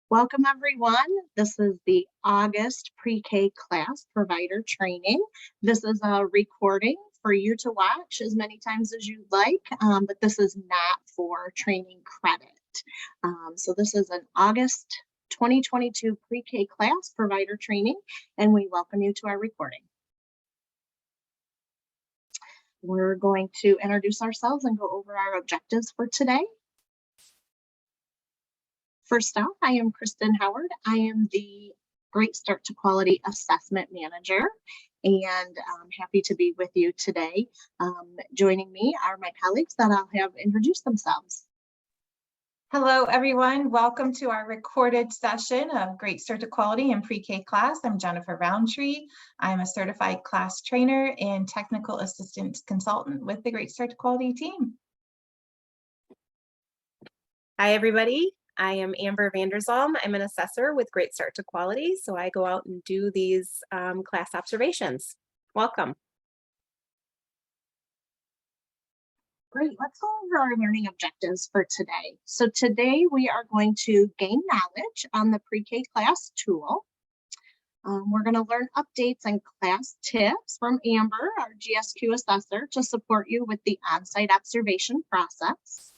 Welcome everyone. This is the August pre-K class provider training. This is a recording for you to watch as many times as you'd like, but this is not for training credit. So this is an August 2022 pre-K class provider training, and we welcome you to our recording. We're going to introduce ourselves and go over our objectives for today. First off, I am Kristen Howard. I am the Great Start to Quality Assessment Manager, and I'm happy to be with you today. Joining me are my colleagues that I'll have introduce themselves. Hello, everyone. Welcome to our recorded session of Great Start to Quality in Pre-K class. I'm Jennifer Roundtree. I'm a certified class trainer and technical assistant consultant with the Great Start to Quality team. Hi, everybody. I am Amber Vanderzalm. I'm an assessor with Great Start to Quality, so I go out and do these class observations. Welcome. Great, let's go over our learning objectives for today. So today we are going to gain knowledge on the pre-K class tool. We're going to learn updates and class tips from Amber, our GSQ assessor, to support you with the on-site observation process.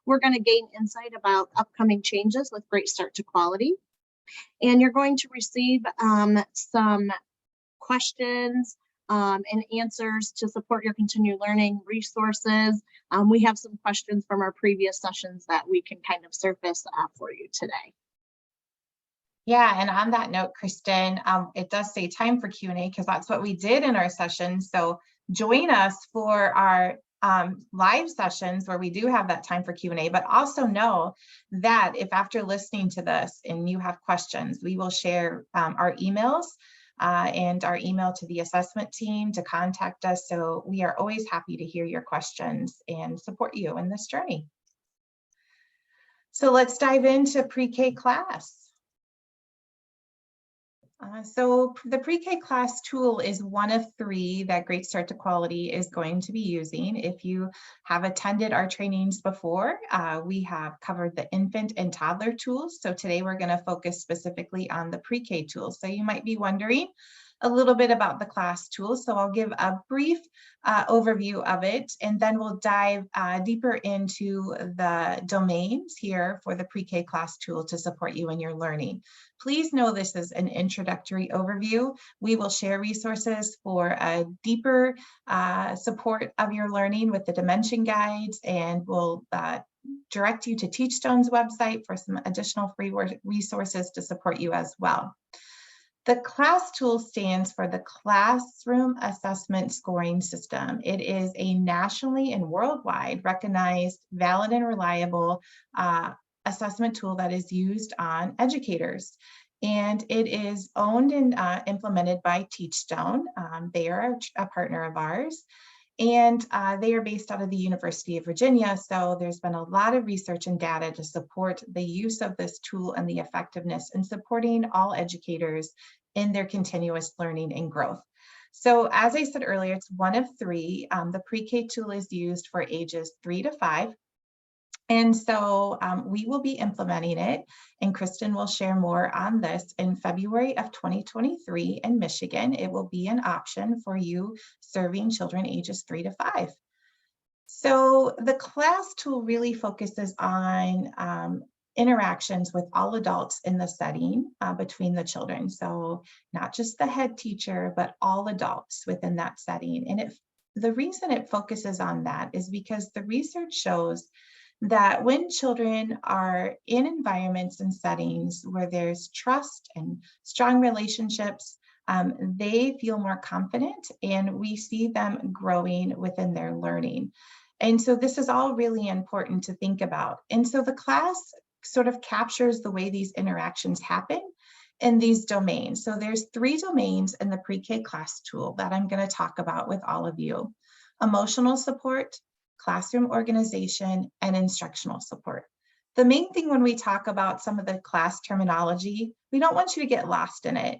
We're going to gain insight about upcoming changes with Great Start to Quality. And you're going to receive some questions and answers to support your continued learning resources. We have some questions from our previous sessions that we can kind of surface for you today. Yeah, and on that note, Kristen, it does say time for Q&A because that's what we did in our session. So join us for our live sessions where we do have that time for Q&A, but also know that if after listening to this and you have questions, we will share our emails and our email to the assessment team to contact us. So we are always happy to hear your questions and support you in this journey. So let's dive into pre-K class. So the pre-K class tool is one of 3 that Great Start to Quality is going to be using. If you have attended our trainings before, we have covered the infant and toddler tools. So today we're going to focus specifically on the pre-K tools. So you might be wondering a little bit about the class tool. So I'll give a brief overview of it, and then we'll dive deeper into the domains here for the pre-K class tool to support you in your learning. Please know this is an introductory overview. We will share resources for a deeper support of your learning with the dimension guides, and we'll direct you to Teachstone's website for some additional free resources to support you as well. The CLASS tool stands for the Classroom Assessment Scoring System. It is a nationally and worldwide recognized, valid, and reliable assessment tool that is used on educators. And it is owned and implemented by Teachstone. They are a partner of ours. And they are based out of the University of Virginia. So there's been a lot of research and data to support the use of this tool and the effectiveness in supporting all educators in their continuous learning and growth. So as I said earlier, it's one of 3. The pre-K tool is used for ages 3 to 5. And so we will be implementing it, and Kristen will share more on this in February of 2023 in Michigan. It will be an option for you serving children ages 3 to 5. So the CLASS tool really focuses on interactions with all adults in the setting between the children. So not just the head teacher, but all adults within that setting. And the reason it focuses on that is because the research shows that when children are in environments and settings where there's trust and strong relationships, they feel more confident, and we see them growing within their learning. And so this is all really important to think about. And so the class sort of captures the way these interactions happen in these domains. So there's 3 domains in the pre-K class tool that I'm going to talk about with all of you: emotional support, classroom organization, and instructional support. The main thing when we talk about some of the class terminology, we don't want you to get lost in it.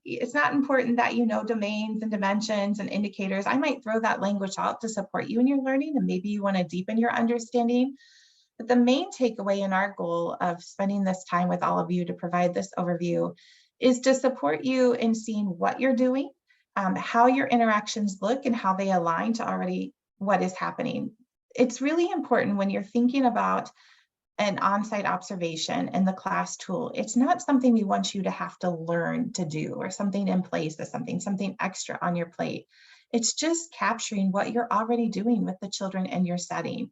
It's not important that you know domains and dimensions and indicators. I might throw that language out to support you in your learning, and maybe you want to deepen your understanding. But the main takeaway in our goal of spending this time with all of you to provide this overview is to support you in seeing what you're doing, how your interactions look, and how they align to already what is happening. It's really important when you're thinking about an on-site observation and the class tool. It's not something we want you to have to learn to do or something in place as something extra on your plate. It's just capturing what you're already doing with the children in your setting.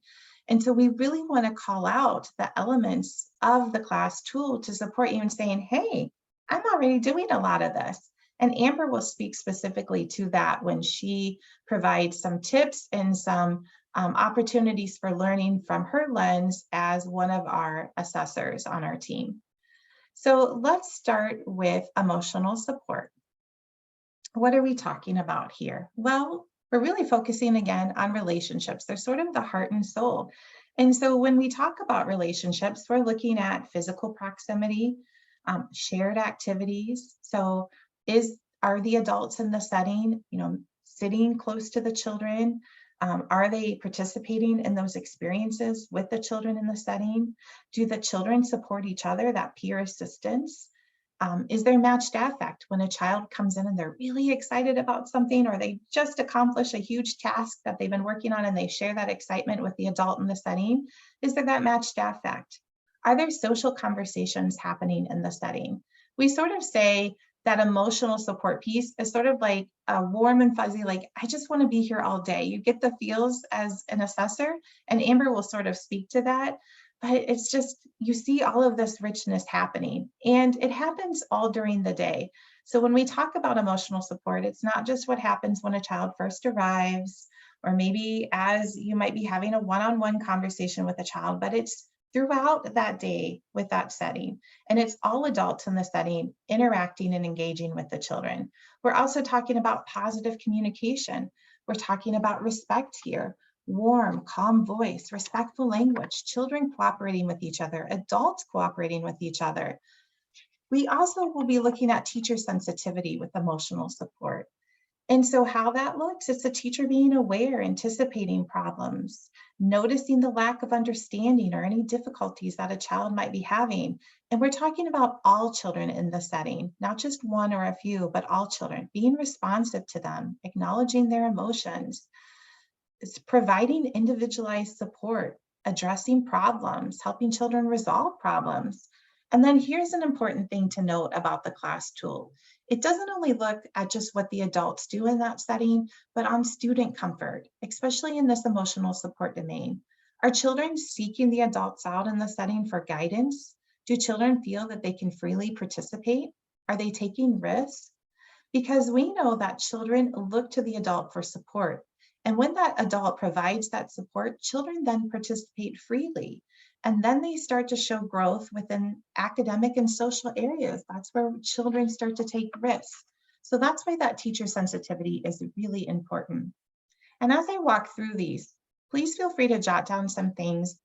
And so we really want to call out the elements of the class tool to support you in saying, hey, I'm already doing a lot of this. And Amber will speak specifically to that when she provides some tips and some opportunities for learning from her lens as one of our assessors on our team. So let's start with emotional support. What are we talking about here? Well, we're really focusing again on relationships. They're sort of the heart and soul. And so when we talk about relationships, we're looking at physical proximity, shared activities. So are the adults in the setting, sitting close to the children? Are they participating in those experiences with the children in the setting? Do the children support each other, that peer assistance? Is there matched affect when a child comes in and they're really excited about something, or they just accomplish a huge task that they've been working on and they share that excitement with the adult in the setting? Is there that matched affect? Are there social conversations happening in the setting? We sort of say that emotional support piece is sort of like a warm and fuzzy, like, I just want to be here all day. You get the feels as an assessor, and Amber will sort of speak to that. But it's just, you see all of this richness happening, and it happens all during the day. So when we talk about emotional support, it's not just what happens when a child first arrives, or maybe as you might be having a one-on-one conversation with a child, but it's throughout that day with that setting. And it's all adults in the setting interacting and engaging with the children. We're also talking about positive communication. We're talking about respect here. Warm, calm voice, respectful language, children cooperating with each other, adults cooperating with each other. We also will be looking at teacher sensitivity with emotional support. And so how that looks, it's the teacher being aware, anticipating problems, noticing the lack of understanding or any difficulties that a child might be having. And we're talking about all children in the setting, not just one or a few, but all children, being responsive to them, acknowledging their emotions. It's providing individualized support, addressing problems, helping children resolve problems. And then here's an important thing to note about the class tool. It doesn't only look at just what the adults do in that setting, but on student comfort, especially in this emotional support domain. Are children seeking the adults out in the setting for guidance? Do children feel that they can freely participate? Are they taking risks? Because we know that children look to the adult for support. And when that adult provides that support, children then participate freely. And then they start to show growth within academic and social areas. That's where children start to take risks. So that's why that teacher sensitivity is really important. And as I walk through these, please feel free to jot down some things.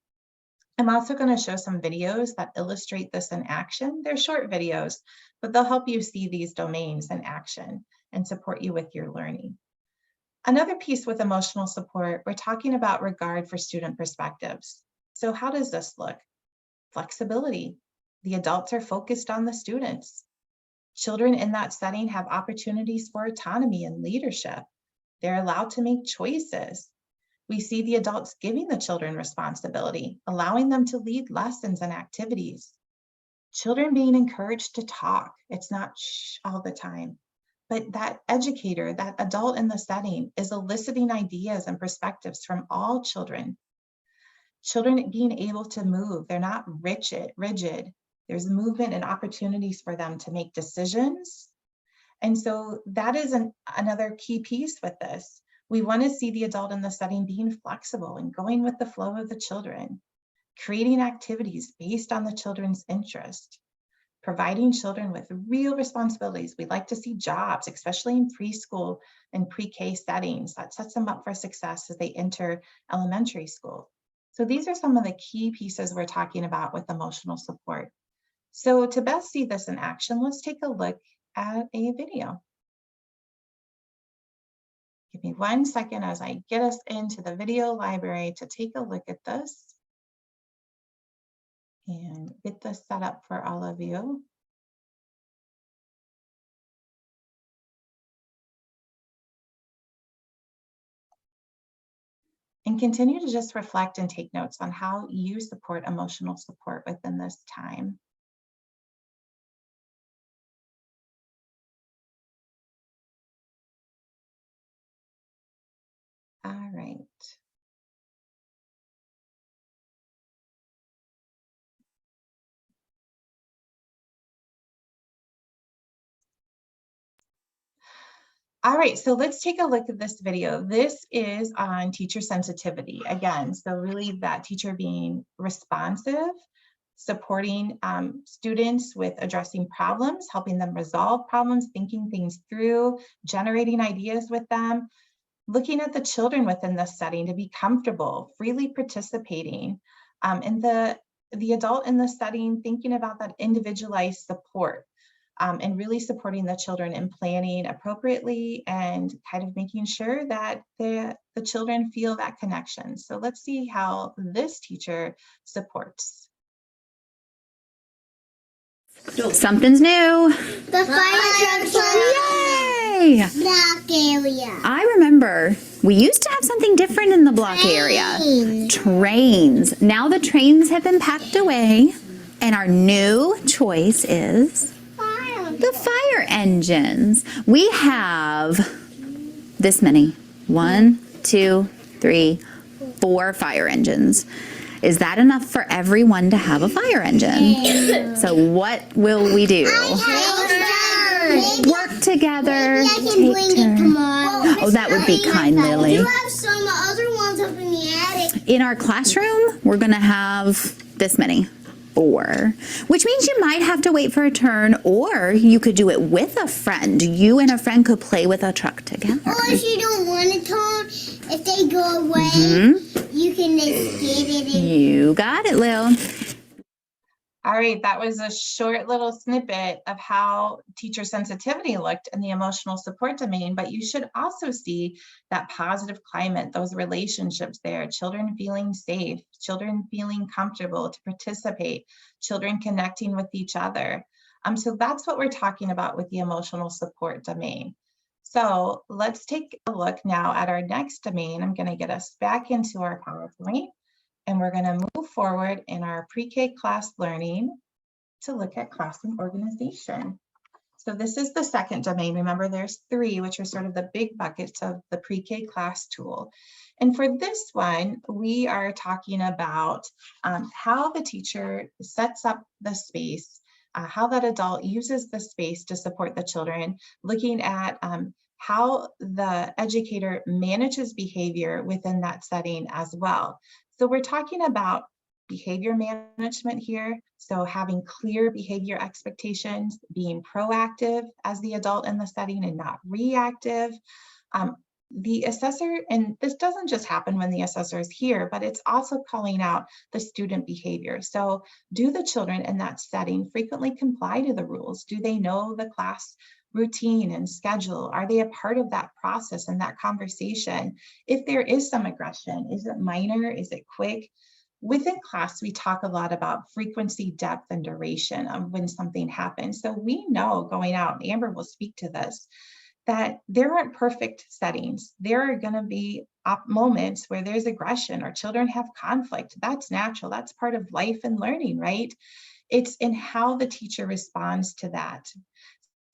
I'm also going to show some videos that illustrate this in action. They're short videos, but they'll help you see these domains in action and support you with your learning. Another piece with emotional support, we're talking about regard for student perspectives. So how does this look? Flexibility. The adults are focused on the students. Children in that setting have opportunities for autonomy and leadership. They're allowed to make choices. We see the adults giving the children responsibility, allowing them to lead lessons and activities. Children being encouraged to talk. It's not shh all the time. But that educator, that adult in the setting, is eliciting ideas and perspectives from all children. Children being able to move, they're not rigid. There's movement and opportunities for them to make decisions. And so that is another key piece with this. We want to see the adult in the setting being flexible and going with the flow of the children, creating activities based on the children's interest, providing children with real responsibilities. We'd like to see jobs, especially in preschool and pre-K settings. That sets them up for success as they enter elementary school. So these are some of the key pieces we're talking about with emotional support. So to best see this in action, let's take a look at a video. Give me 1 second as I get us into the video library to take a look at this. and get this set up for all of you. And continue to just reflect and take notes on how you support emotional support within this time. All right. All right, so let's take a look at this video. This is on teacher sensitivity again. So really that teacher being responsive, supporting students with addressing problems, helping them resolve problems, thinking things through, generating ideas with them, looking at the children within this setting to be comfortable, freely participating, and the adult in the setting thinking about that individualized support. And really supporting the children in planning appropriately and kind of making sure that the children feel that connection. So let's see how this teacher supports. Something's new. The fire truck. Yay! Block area. I remember we used to have something different in the block area. Trains. Now the trains have been packed away, and our new choice is the fire engines. We have this many. 1, 2, 3, 4 fire engines. Is that enough for everyone to have a fire engine? So what will we do? Work together. Take turns. Oh, that would be kind, Lily. You have some other ones up in the attic. In our classroom, we're gonna have this many. 4, which means you might have to wait for a turn, or you could do it with a friend. You and a friend could play with a truck together. Or if you don't want to turn, if they go away, you can just get it. You got it, Lil. All right, that was a short little snippet of how teacher sensitivity looked in the emotional support domain, but you should also see that positive climate, those relationships there, children feeling safe, children feeling comfortable to participate, children connecting with each other. So that's what we're talking about with the emotional support domain. So let's take a look now at our next domain. I'm going to get us back into our PowerPoint. And we're going to move forward in our pre-K class learning to look at classroom organization. So this is the second domain. Remember, there's 3, which are sort of the big buckets of the pre-K class tool. And for this one, we are talking about how the teacher sets up the space, how that adult uses the space to support the children, looking at how the educator manages behavior within that setting as well. So we're talking about behavior management here. So having clear behavior expectations, being proactive as the adult in the setting and not reactive. The assessor, and this doesn't just happen when the assessor is here, but it's also calling out the student behavior. So do the children in that setting frequently comply to the rules? Do they know the class routine and schedule? Are they a part of that process and that conversation? If there is some aggression, is it minor? Is it quick? Within class, we talk a lot about frequency, depth, and duration of when something happens. So we know going out, and Amber will speak to this, that there aren't perfect settings. There are going to be moments where there's aggression or children have conflict. That's natural. That's part of life and learning, right? It's in how the teacher responds to that.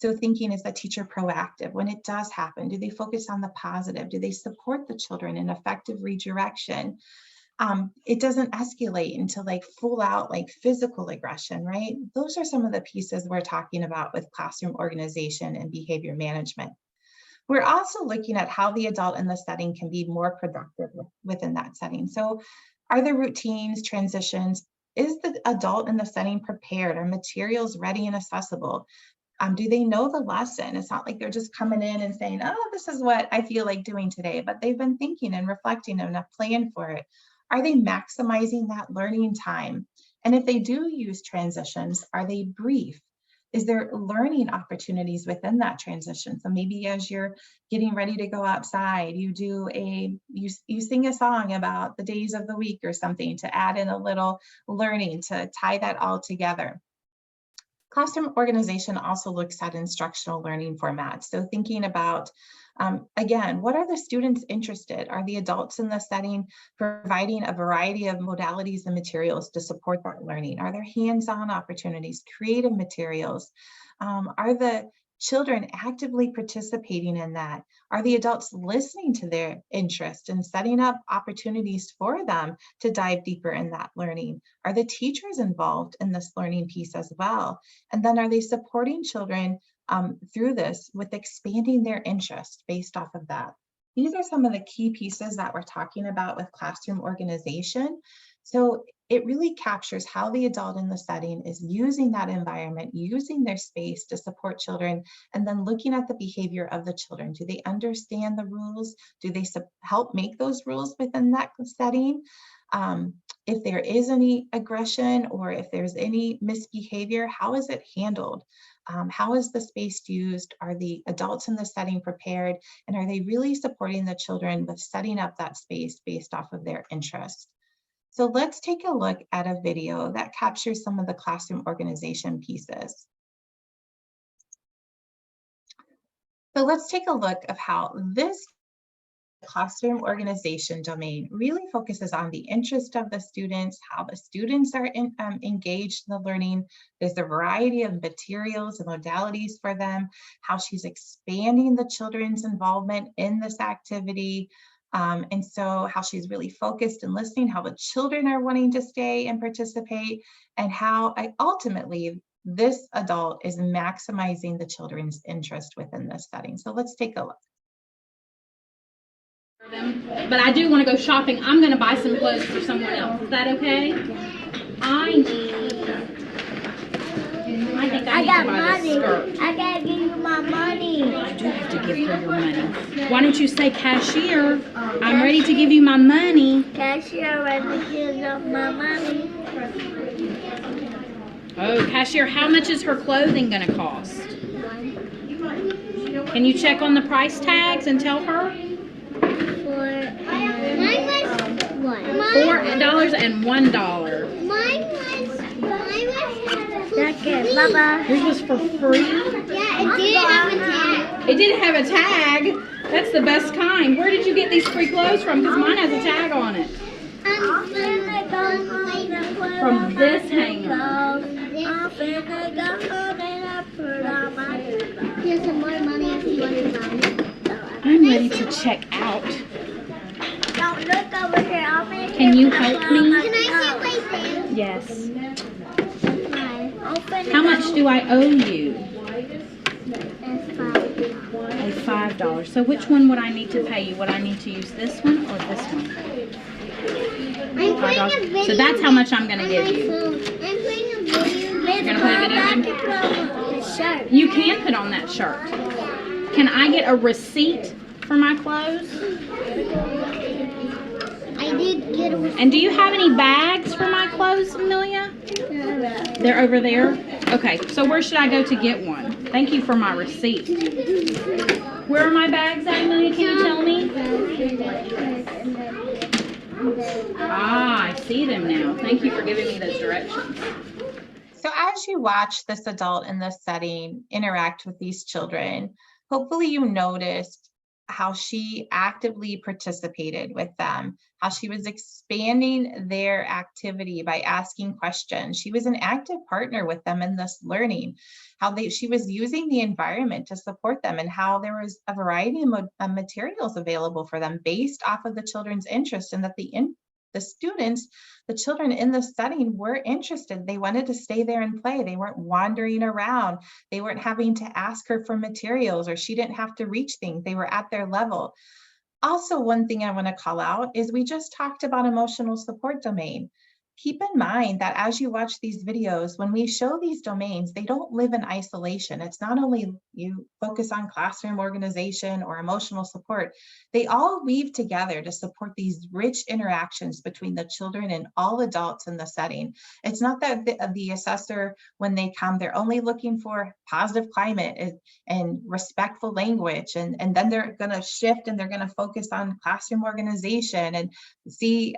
So thinking, is the teacher proactive when it does happen? Do they focus on the positive? Do they support the children in effective redirection? It doesn't escalate into like full out like physical aggression, right? Those are some of the pieces we're talking about with classroom organization and behavior management. We're also looking at how the adult in the setting can be more productive within that setting. So are there routines, transitions? Is the adult in the setting prepared? Are materials ready and accessible? Do they know the lesson? It's not like they're just coming in and saying, oh, this is what I feel like doing today, but they've been thinking and reflecting and a plan for it. Are they maximizing that learning time? And if they do use transitions, are they brief? Is there learning opportunities within that transition? So maybe as you're getting ready to go outside, you do you sing a song about the days of the week or something to add in a little learning to tie that all together. Classroom organization also looks at instructional learning formats. So thinking about, again, what are the students interested? Are the adults in the setting providing a variety of modalities and materials to support that learning? Are there hands-on opportunities, creative materials? Are the children actively participating in that? Are the adults listening to their interest and setting up opportunities for them to dive deeper in that learning? Are the teachers involved in this learning piece as well? And then are they supporting children through this with expanding their interest based off of that? These are some of the key pieces that we're talking about with classroom organization. So it really captures how the adult in the setting is using that environment, using their space to support children, and then looking at the behavior of the children. Do they understand the rules? Do they help make those rules within that setting? If there is any aggression or if there's any misbehavior, how is it handled? How is the space used? Are the adults in the setting prepared? And are they really supporting the children with setting up that space based off of their interests? So let's take a look at a video that captures some of the classroom organization pieces. So let's take a look of how this classroom organization domain really focuses on the interest of the students, how the students are engaged in the learning. There's a variety of materials and modalities for them, how she's expanding the children's involvement in this activity. And so how she's really focused and listening, how the children are wanting to stay and participate, and how ultimately this adult is maximizing the children's interest within this setting. So let's take a look. But I do want to go shopping. I'm going to buy some clothes for someone else. Is that okay? I think I got need to buy money. this skirt. I gotta give you my money. I do have to give her your money. Why don't you say, cashier, I'm ready to give you my money. Cashier, ready to give you my money. Oh, cashier, how much is her clothing going to cost? Can you check on the price tags and tell her? Mine was what? $4 and $1. Mine was jacket, Baba. Yours was for free? Yeah, it did have a tag. It didn't have a tag. That's the best kind. Where did you get these free clothes from? Because mine has a tag on it. I'm finna go From this hanger. I'm finna go home and I put on my. Here's some more money if you want to buy. I'm ready to check out. Don't look over here. I'll make Can you help me? Can I see right there? Yes. Open How much do I owe you? It's $5. $5. So which one would I need to pay you? Would I need to use this one or this one? I'm putting a video. So that's how much I'm going to give you. I'm putting a video. You're going to put a video in? The shirt. You can put on that shirt. Can I get a receipt for my clothes? I did get a receipt. And do you have any bags for my clothes, Amelia? They're over there? Okay, so where should I go to get one? Thank you for my receipt. Where are my bags at, Amelia? Can you tell me? Ah, I see them now. Thank you for giving me those directions. So as you watch this adult in this setting interact with these children, hopefully you noticed how she actively participated with them, how she was expanding their activity by asking questions. She was an active partner with them in this learning, how she was using the environment to support them, and how there was a variety of materials available for them based off of the children's interest, and that the students, the children in the setting were interested. They wanted to stay there and play. They weren't wandering around. They weren't having to ask her for materials, or she didn't have to reach things. They were at their level. Also, one thing I want to call out is we just talked about emotional support domain. keep in mind that as you watch these videos, when we show these domains, they don't live in isolation. It's not only you focus on classroom organization or emotional support, they all weave together to support these rich interactions between the children and all adults in the setting. It's not that the assessor, when they come, they're only looking for positive climate and respectful language, and then they're going to shift and they're going to focus on classroom organization and see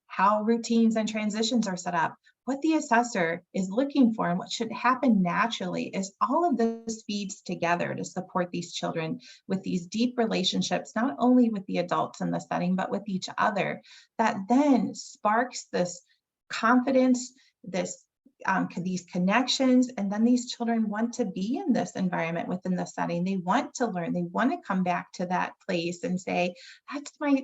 how routines and transitions are set up. What the assessor is looking for and what should happen naturally is all of this feeds together to support these children with these deep relationships, not only with the adults in the setting, but with each other, that then sparks this confidence, these connections, and then these children want to be in this environment within the setting. They want to learn. They want to come back to that place and say,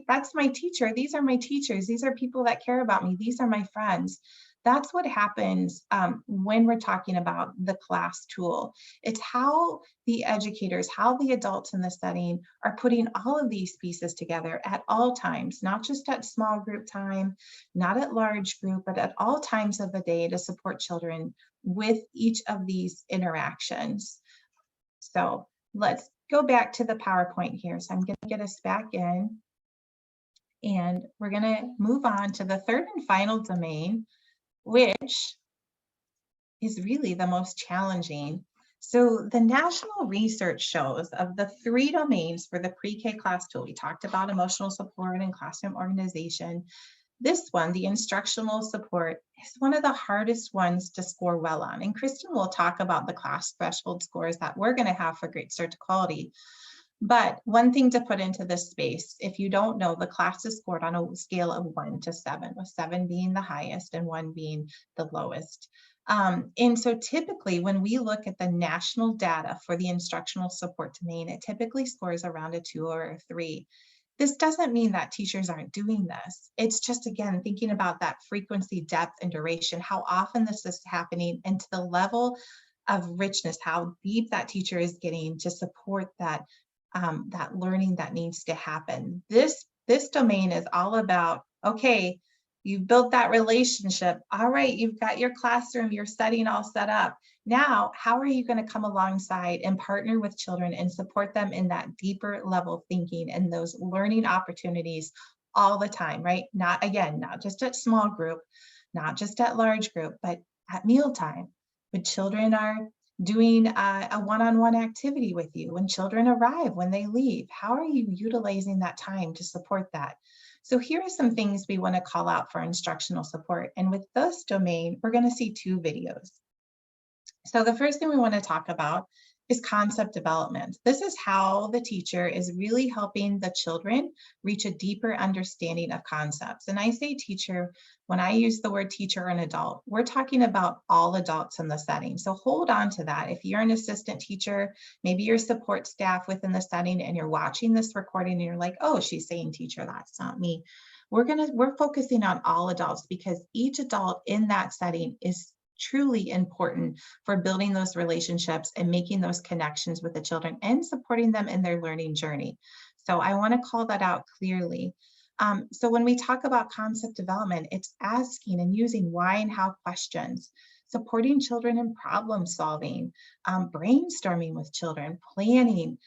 that's my teacher. These are my teachers. These are people that care about me. These are my friends. That's what happens when we're talking about the class tool. It's how the educators, how the adults in the setting are putting all of these pieces together at all times, not just at small group time, not at large group, but at all times of the day to support children with each of these interactions. So let's go back to the PowerPoint here. So I'm going to get us back in, and we're going to move on to the third and final domain, which is really the most challenging. So the national research shows of the 3 domains for the pre-K class tool, we talked about emotional support and classroom organization. This one, the instructional support, is one of the hardest ones to score well on. And Kristen will talk about the class threshold scores that we're going to have for Great Start to Quality. But one thing to put into this space, if you don't know, the class is scored on a scale of 1 to 7, with 7 being the highest and 1 being the lowest. And so typically when we look at the national data for the instructional support domain, it typically scores around a 2 or a 3. This doesn't mean that teachers aren't doing this. It's just, again, thinking about that frequency, depth, and duration, how often this is happening, and to the level of richness, how deep that teacher is getting to support that that learning that needs to happen. This domain is all about, okay, you've built that relationship. All right, you've got your classroom, your setting all set up. Now, how are you going to come alongside and partner with children and support them in that deeper level thinking and those learning opportunities all the time, right? Not just at small group, not just at large group, but at mealtime, when children are doing a one-on-one activity with you, when children arrive, when they leave. How are you utilizing that time to support that? So here are some things we want to call out for instructional support. And with this domain, we're going to see 2 videos. So the first thing we want to talk about is concept development. This is how the teacher is really helping the children reach a deeper understanding of concepts. And I say teacher, when I use the word teacher or an adult, we're talking about all adults in the setting. So hold on to that. If you're an assistant teacher, maybe your support staff within the setting, and you're watching this recording and you're like, oh, she's saying teacher, that's not me. We're focusing on all adults, because each adult in that setting is truly important for building those relationships and making those connections with the children and supporting them in their learning journey. So I want to call that out clearly. So when we talk about concept development, it's asking and using why and how questions, supporting children in problem solving, brainstorming with children, planning,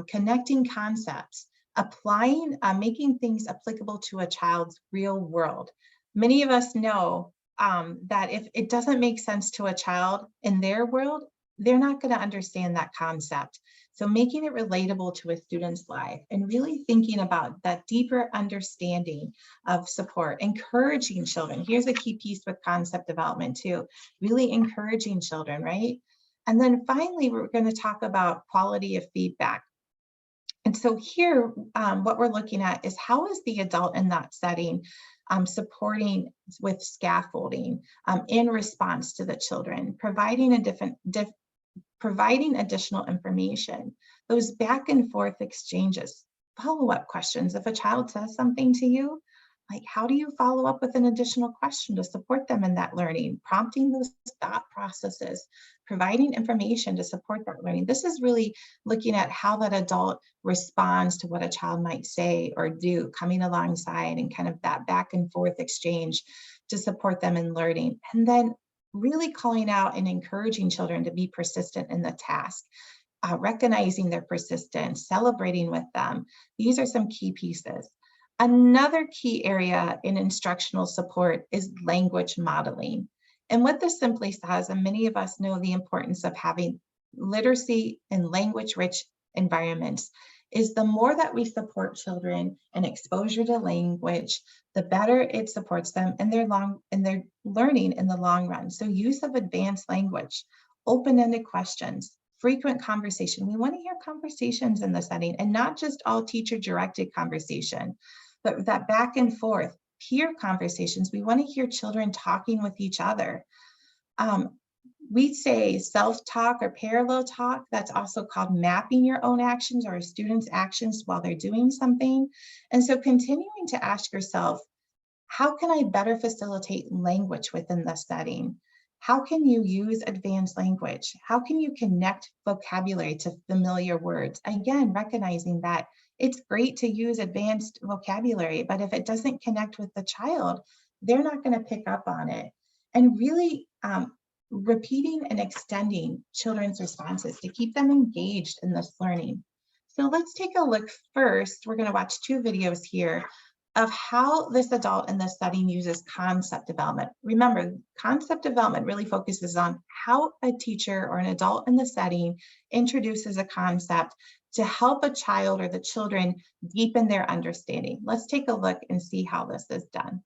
connecting concepts, applying, making things applicable to a child's real world. Many of us know that if it doesn't make sense to a child in their world, they're not going to understand that concept. So making it relatable to a student's life and really thinking about that deeper understanding of support, encouraging children. Here's a key piece with concept development too, really encouraging children, right? And then finally, we're going to talk about quality of feedback. And so here, what we're looking at is how is the adult in that setting supporting with scaffolding in response to the children, providing additional information, those back and forth exchanges, follow-up questions. If a child says something to you, like, how do you follow up with an additional question to support them in that learning, prompting those thought processes, providing information to support that learning. This is really looking at how that adult responds to what a child might say or do, coming alongside and kind of that back and forth exchange to support them in learning. And then really calling out and encouraging children to be persistent in the task, recognizing their persistence, celebrating with them. These are some key pieces. Another key area in instructional support is language modeling. And what this simply says, and many of us know the importance of having literacy and language-rich environments, is the more that we support children and exposure to language, the better it supports them in their learning in the long run. So use of advanced language, open-ended questions, frequent conversation. We want to hear conversations in the setting, and not just all teacher-directed conversation, but that back and forth, peer conversations. We want to hear children talking with each other. We say self-talk or parallel talk. That's also called mapping your own actions or a student's actions while they're doing something. And so continuing to ask yourself, how can I better facilitate language within the setting? How can you use advanced language? How can you connect vocabulary to familiar words? Again, recognizing that it's great to use advanced vocabulary, but if it doesn't connect with the child, they're not going to pick up on it. And really repeating and extending children's responses to keep them engaged in this learning. So let's take a look first. We're going to watch 2 videos here of how this adult in this setting uses concept development. Remember, concept development really focuses on how a teacher or an adult in the setting introduces a concept to help a child or the children deepen their understanding. Let's take a look and see how this is done.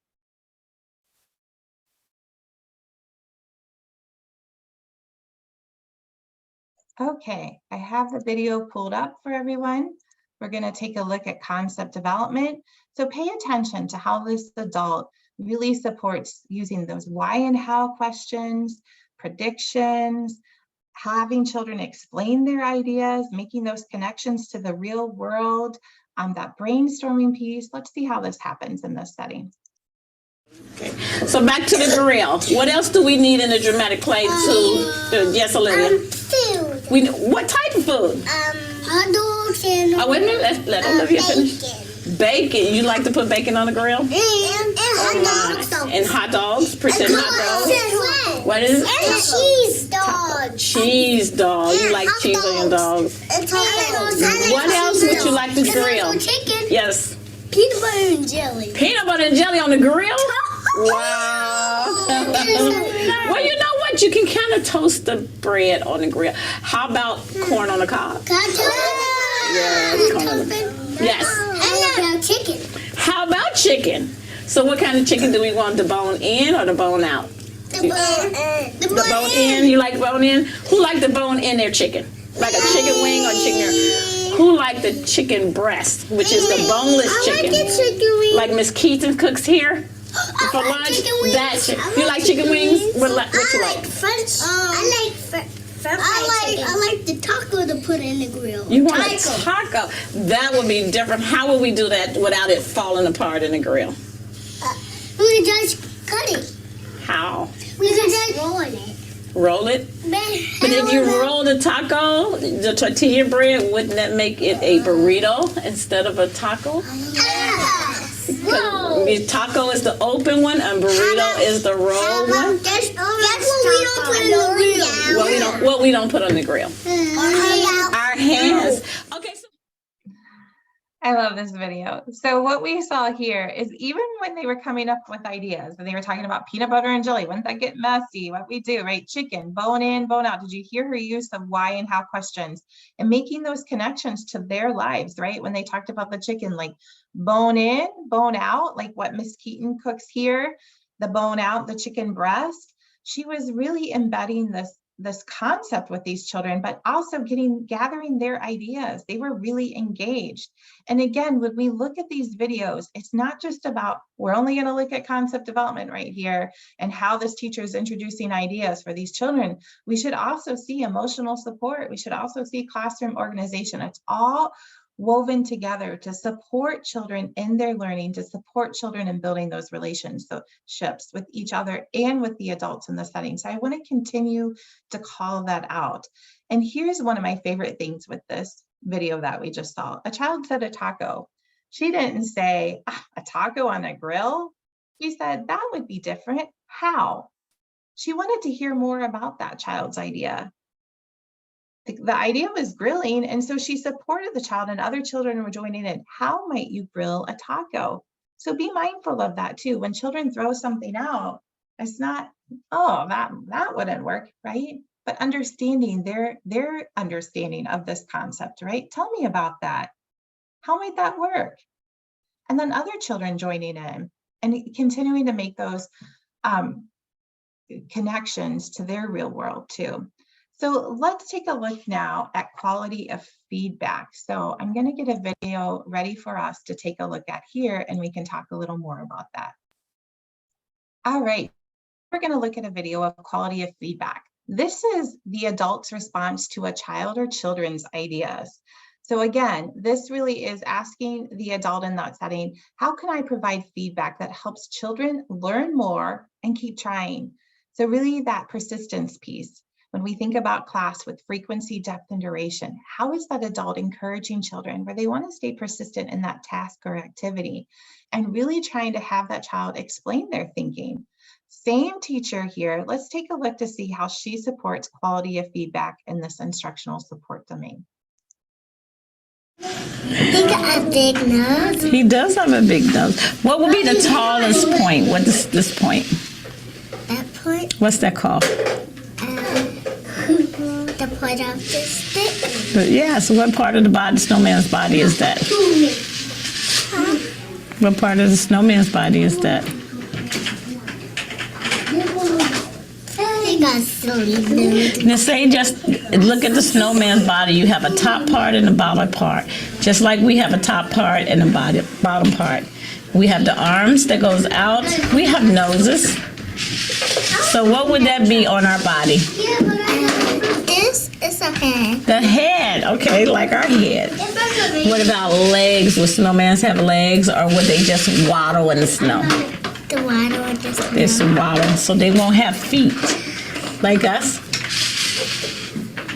Okay, I have the video pulled up for everyone. We're going to take a look at concept development. So pay attention to how this adult really supports using those why and how questions, predictions, having children explain their ideas, making those connections to the real world, that brainstorming piece. Let's see how this happens in this setting. Okay. So back to the grill. What else do we need in a dramatic play to yes, Olivia? Food. What type of food? Hot dogs and Wait a minute, let Olivia finish. Bacon. You like to put bacon on the grill? And hot dogs. And hot dogs, pretend hot dogs. What is it? And cheese dogs. Cheese dog. You like cheese on your dogs. And tacos. What else would you like to grill? And chicken. Yes. Peanut butter and jelly. Peanut butter and jelly on the grill? Wow. Well, you know what? You can kind of toast the bread on the grill. How about corn on the cob? Yes, corn on the Yes. How about chicken? How about chicken? So what kind of chicken do we want? The bone in or the bone out? The bone in. You like bone in? Who like the bone in their chicken? Like a chicken wing or chicken? Who like the chicken breast, which is the boneless chicken? I like the chicken wings. Like Miss Keaton cooks here for lunch. You like chicken wings? What you like? French. I like the taco to put in the grill. You want a taco? That would be different. How would we do that without it falling apart in the grill? We just cut it. How? We just roll it. Roll it? But if you roll the taco, the tortilla bread, wouldn't that make it a burrito instead of a taco? The taco is the open one and burrito is the roll one. Guess what we don't put in the grill? What we don't put on the grill? Our hands. Okay. So I love this video. So what we saw here is even when they were coming up with ideas and they were talking about peanut butter and jelly, wouldn't that get messy? What we do, right? Chicken, bone in, bone out. Did you hear her use of why and how questions and making those connections to their lives, right? When they talked about the chicken, like bone in, bone out, like what Miss Keaton cooks here, the bone out, the chicken breast. She was really embedding this concept with these children, but also gathering their ideas. They were really engaged. And again, when we look at these videos, it's not just about, we're only going to look at concept development right here and how this teacher is introducing ideas for these children. We should also see emotional support. We should also see classroom organization. It's all woven together to support children in their learning, to support children in building those relationships with each other and with the adults in the setting. So I want to continue to call that out. And here's one of my favorite things with this video that we just saw. A child said a taco. She didn't say a taco on a grill. She said, that would be different. How? She wanted to hear more about that child's idea. The idea was grilling, and so she supported the child, and other children were joining in. How might you grill a taco? So be mindful of that too. When children throw something out, it's not, oh, that wouldn't work, right? But understanding their understanding of this concept, right? Tell me about that. How might that work? And then other children joining in and continuing to make those connections to their real world too. So let's take a look now at quality of feedback. So I'm going to get a video ready for us to take a look at here, and we can talk a little more about that. All right, we're going to look at a video of quality of feedback. This is the adult's response to a child or children's ideas. So again, this really is asking the adult in that setting, how can I provide feedback that helps children learn more and keep trying? So really that persistence piece. When we think about class with frequency, depth, and duration, how is that adult encouraging children where they want to stay persistent in that task or activity and really trying to have that child explain their thinking? Same teacher here. Let's take a look to see how she supports quality of feedback in this instructional support domain. He got a big nose. He does have a big nose. What would be the tallest point? What is this point? That point, What's that called? the point of the stick. But yeah, so what part of the body, snowman's body is that? What part of the snowman's body is that? He got silly nose. Now say just look at the snowman's body. You have a top part and a bottom part. Just like we have a top part and a bottom part. We have the arms that goes out. We have noses. So what would that be on our body? This is a head. The head, okay, like our head. What about legs? Would snowmans have legs, or would they just waddle in the snow? The water or the snow. They just waddle, so they won't have feet, like us.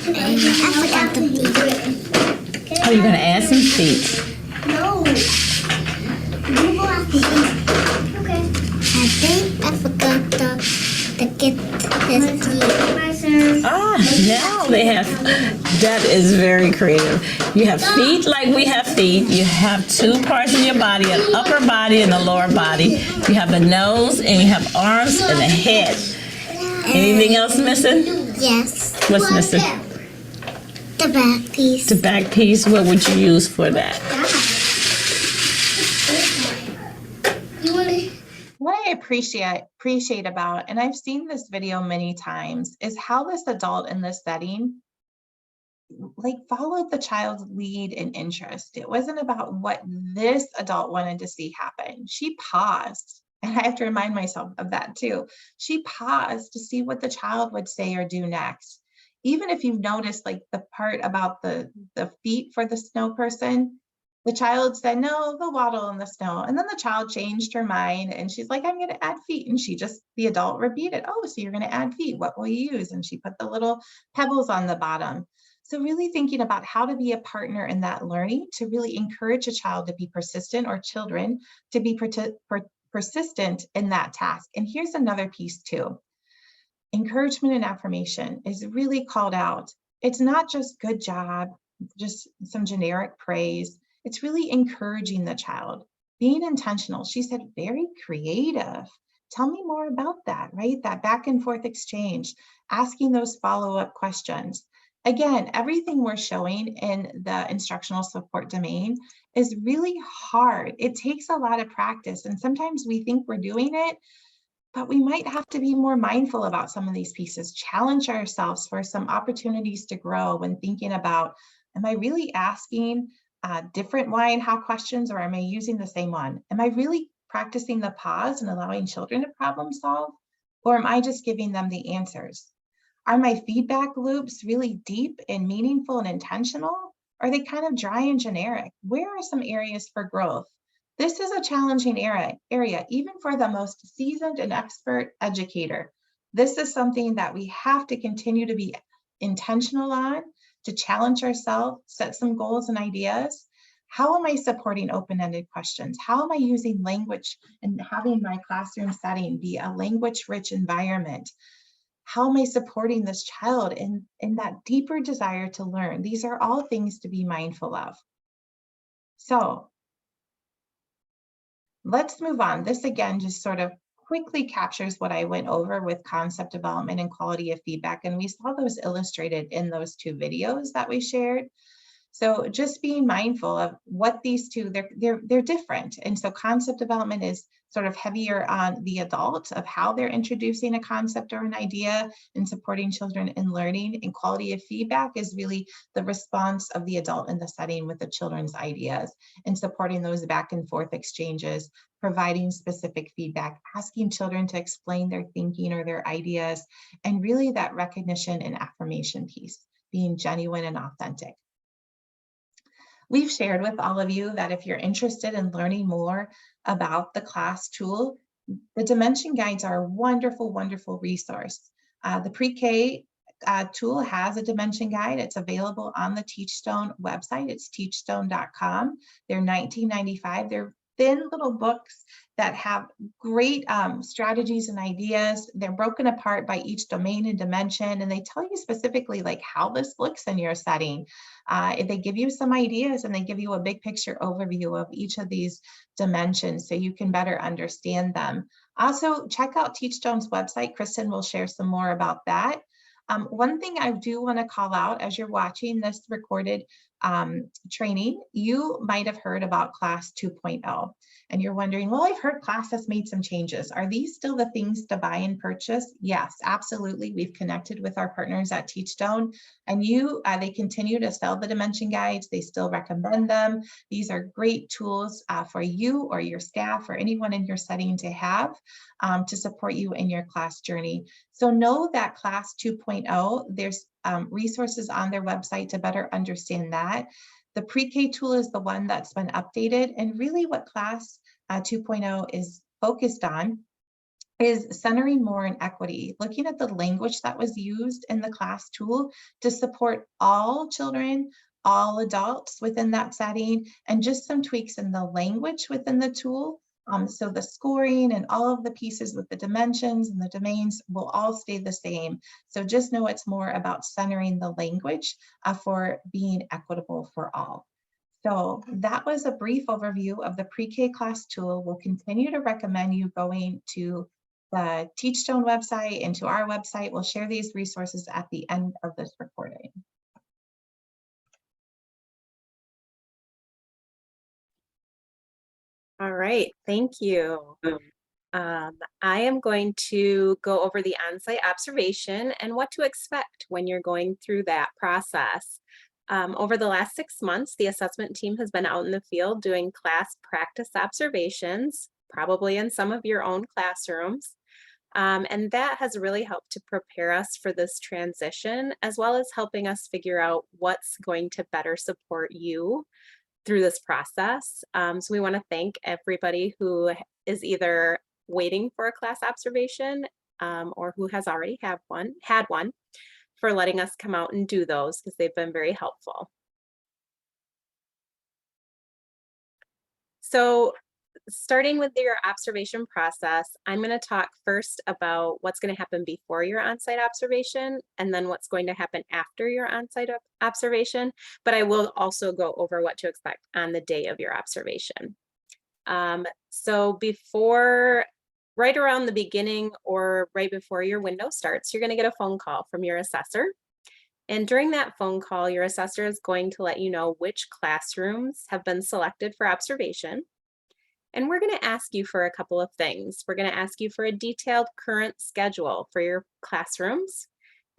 I forgot the feet. Oh, you're gonna add some feet. No. You go after feet. Okay. I think I forgot to get his teeth. Ah, now they have, that is very creative. You have feet like we have feet. You have two parts of your body, an upper body and a lower body. You have a nose and you have arms and a head. Anything else missing? Yes. What's missing? The back piece. The back piece, what would you use for that? What I appreciate about, and I've seen this video many times, is how this adult in this setting followed the child's lead and interest. It wasn't about what this adult wanted to see happen. She paused, and I have to remind myself of that too. She paused to see what the child would say or do next. Even if you've noticed the part about the feet for the snow person, the child said, no, they'll waddle in the snow. And then the child changed her mind and she's like, I'm going to add feet. And the adult repeated, oh, so you're going to add feet. What will you use? And she put the little pebbles on the bottom. So really thinking about how to be a partner in that learning to really encourage a child to be persistent, or children to be persistent in that task. And here's another piece too. Encouragement and affirmation is really called out. It's not just good job, just some generic praise. It's really encouraging the child, being intentional. She said, very creative. Tell me more about that, right? That back and forth exchange, asking those follow-up questions. Again, everything we're showing in the instructional support domain is really hard. It takes a lot of practice, and sometimes we think we're doing it, but we might have to be more mindful about some of these pieces, challenge ourselves for some opportunities to grow when thinking about, am I really asking different why and how questions, or am I using the same one? Am I really practicing the pause and allowing children to problem solve, or am I just giving them the answers? Are my feedback loops really deep and meaningful and intentional? Or are they kind of dry and generic? Where are some areas for growth? This is a challenging area, even for the most seasoned and expert educator. This is something that we have to continue to be intentional on, to challenge ourselves, set some goals and ideas. How am I supporting open-ended questions? How am I using language and having my classroom setting be a language-rich environment? How am I supporting this child in that deeper desire to learn? These are all things to be mindful of. So let's move on. This again just sort of quickly captures what I went over with concept development and quality of feedback. And we saw those illustrated in those 2 videos that we shared. So just being mindful of what these two, they're different. And so concept development is sort of heavier on the adult of how they're introducing a concept or an idea and supporting children in learning. And quality of feedback is really the response of the adult in the setting with the children's ideas and supporting those back and forth exchanges, providing specific feedback, asking children to explain their thinking or their ideas, and really that recognition and affirmation piece, being genuine and authentic. We've shared with all of you that if you're interested in learning more about the class tool, the dimension guides are a wonderful, wonderful resource. The pre-K tool has a dimension guide. It's available on the Teachstone website. It's teachstone.com. They're $19.95. They're thin little books that have great strategies and ideas. They're broken apart by each domain and dimension, and they tell you specifically like how this looks in your setting. They give you some ideas and they give you a big picture overview of each of these dimensions so you can better understand them. Also, check out Teachstone's website. Kristen will share some more about that. One thing I do want to call out as you're watching this recorded training, you might have heard about Class 2.0 and you're wondering, well, I've heard Class has made some changes. Are these still the things to buy and purchase? Yes, absolutely. We've connected with our partners at Teachstone and they continue to sell the dimension guides. They still recommend them. These are great tools for you or your staff or anyone in your setting to have to support you in your class journey. So know that Class 2.0, there's resources on their website to better understand that. The pre-K tool is the one that's been updated, and really what Class 2.0 is focused on is centering more in equity, looking at the language that was used in the class tool to support all children, all adults within that setting, and just some tweaks in the language within the tool. So the scoring and all of the pieces with the dimensions and the domains will all stay the same. So just know it's more about centering the language for being equitable for all. So that was a brief overview of the pre-K class tool. We'll continue to recommend you going to the Teachstone website and to our website. We'll share these resources at the end of this recording. All right, thank you. I am going to go over the on-site observation and what to expect when you're going through that process. Over the last 6 months, the assessment team has been out in the field doing class practice observations, probably in some of your own classrooms. And that has really helped to prepare us for this transition, as well as helping us figure out what's going to better support you through this process. So we want to thank everybody who is either waiting for a class observation or who has already had one for letting us come out and do those, because they've been very helpful. So starting with your observation process, I'm going to talk first about what's going to happen before your on-site observation and then what's going to happen after your on-site observation, but I will also go over what to expect on the day of your observation. So right around the beginning or right before your window starts, you're going to get a phone call from your assessor. And during that phone call, your assessor is going to let you know which classrooms have been selected for observation. And we're going to ask you for a couple of things. We're going to ask you for a detailed current schedule for your classrooms.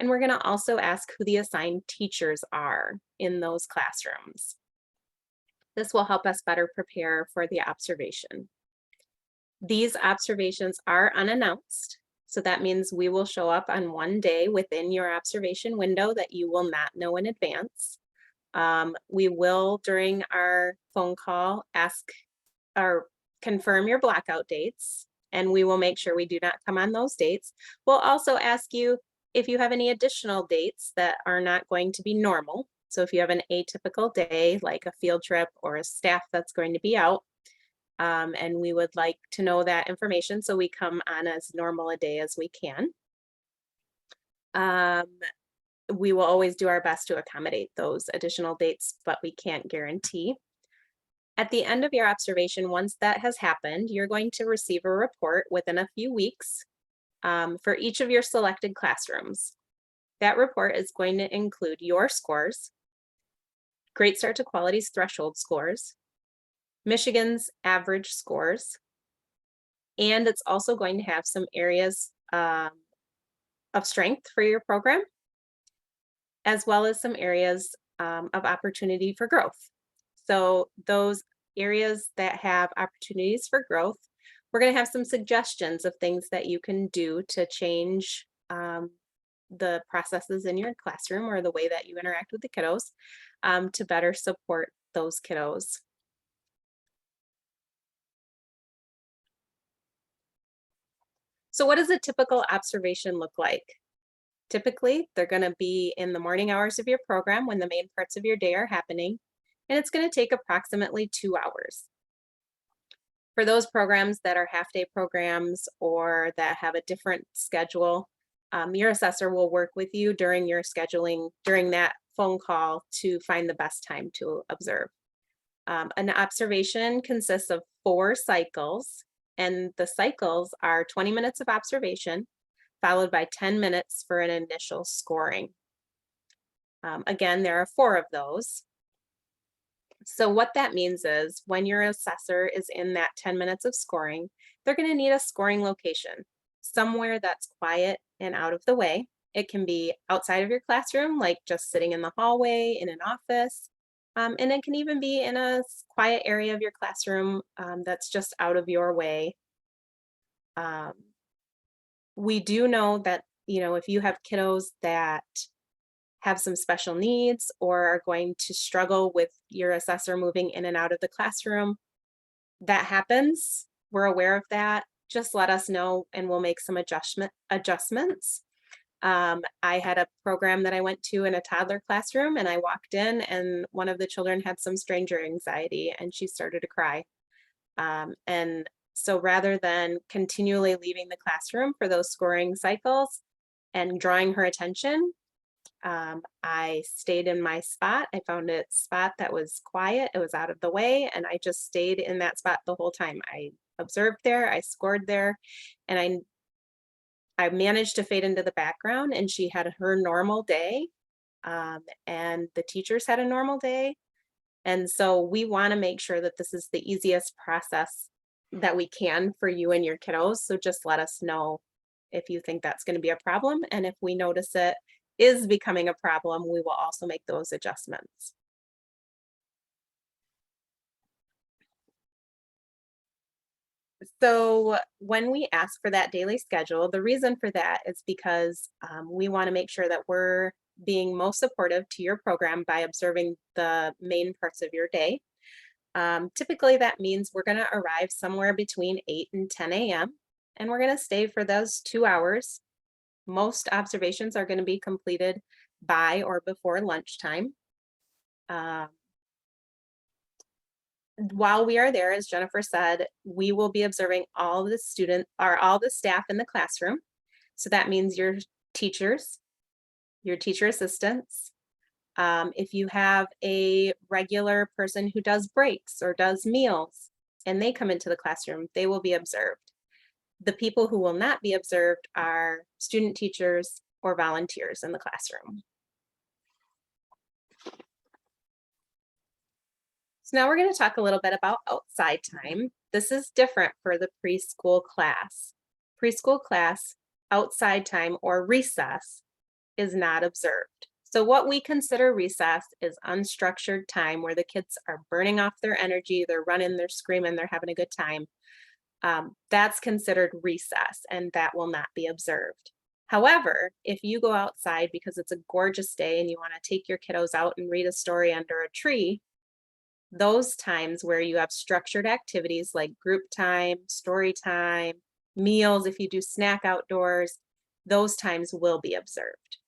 And we're going to also ask who the assigned teachers are in those classrooms. This will help us better prepare for the observation. These observations are unannounced. So that means we will show up on one day within your observation window that you will not know in advance. We will, during our phone call, ask or confirm your blackout dates, and we will make sure we do not come on those dates. We'll also ask you if you have any additional dates that are not going to be normal So if you have an atypical day, like a field trip or a staff that's going to be out, and we would like to know that information so we come on as normal a day as we can. We will always do our best to accommodate those additional dates, but we can't guarantee. At the end of your observation, once that has happened, you're going to receive a report within a few weeks for each of your selected classrooms. That report is going to include your scores, Great Start to Quality's threshold scores, Michigan's average scores, and it's also going to have some areas of strength for your program, as well as some areas of opportunity for growth. So those areas that have opportunities for growth, we're going to have some suggestions of things that you can do to change the processes in your classroom or the way that you interact with the kiddos to better support those kiddos. So what does a typical observation look like? Typically, they're going to be in the morning hours of your program when the main parts of your day are happening, and it's going to take approximately 2 hours. For those programs that are half-day programs or that have a different schedule, your assessor will work with you during your scheduling, during that phone call, to find the best time to observe. An observation consists of 4 cycles, and the cycles are 20 minutes of observation, followed by 10 minutes for an initial scoring. Again, there are 4 of those. So what that means is when your assessor is in that 10 minutes of scoring, they're going to need a scoring location, somewhere that's quiet and out of the way. It can be outside of your classroom, like just sitting in the hallway in an office. And it can even be in a quiet area of your classroom that's just out of your way. We do know that, you know, if you have kiddos that have some special needs or are going to struggle with your assessor moving in and out of the classroom, that happens. We're aware of that. Just let us know and we'll make some adjustments. I had a program that I went to in a toddler classroom, and I walked in and one of the children had some stranger anxiety and she started to cry. And so rather than continually leaving the classroom for those scoring cycles and drawing her attention, I stayed in my spot. I found a spot that was quiet, it was out of the way, and I just stayed in that spot the whole time. I observed there, I scored there, and I managed to fade into the background, and she had her normal day, and the teachers had a normal day. And so we want to make sure that this is the easiest process that we can for you and your kiddos. So just let us know if you think that's going to be a problem, and if we notice it is becoming a problem, we will also make those adjustments. So when we ask for that daily schedule, the reason for that is because we want to make sure that we're being most supportive to your program by observing the main parts of your day. Typically that means we're going to arrive somewhere between 8 and 10 a.m. and we're going to stay for those 2 hours. Most observations are going to be completed by or before lunchtime. While we are there, as Jennifer said, we will be observing all the students or all the staff in the classroom. So that means your teachers, your teacher assistants. If you have a regular person who does breaks or does meals and they come into the classroom, they will be observed. The people who will not be observed are student teachers or volunteers in the classroom. So now we're going to talk a little bit about outside time. This is different for the preschool class. Preschool class, outside time or recess is not observed. So what we consider recess is unstructured time where the kids are burning off their energy, they're running, they're screaming, they're having a good time. That's considered recess and that will not be observed. However, if you go outside because it's a gorgeous day and you want to take your kiddos out and read a story under a tree, those times where you have structured activities like group time, story time, meals, if you do snack outdoors, those times will be observed.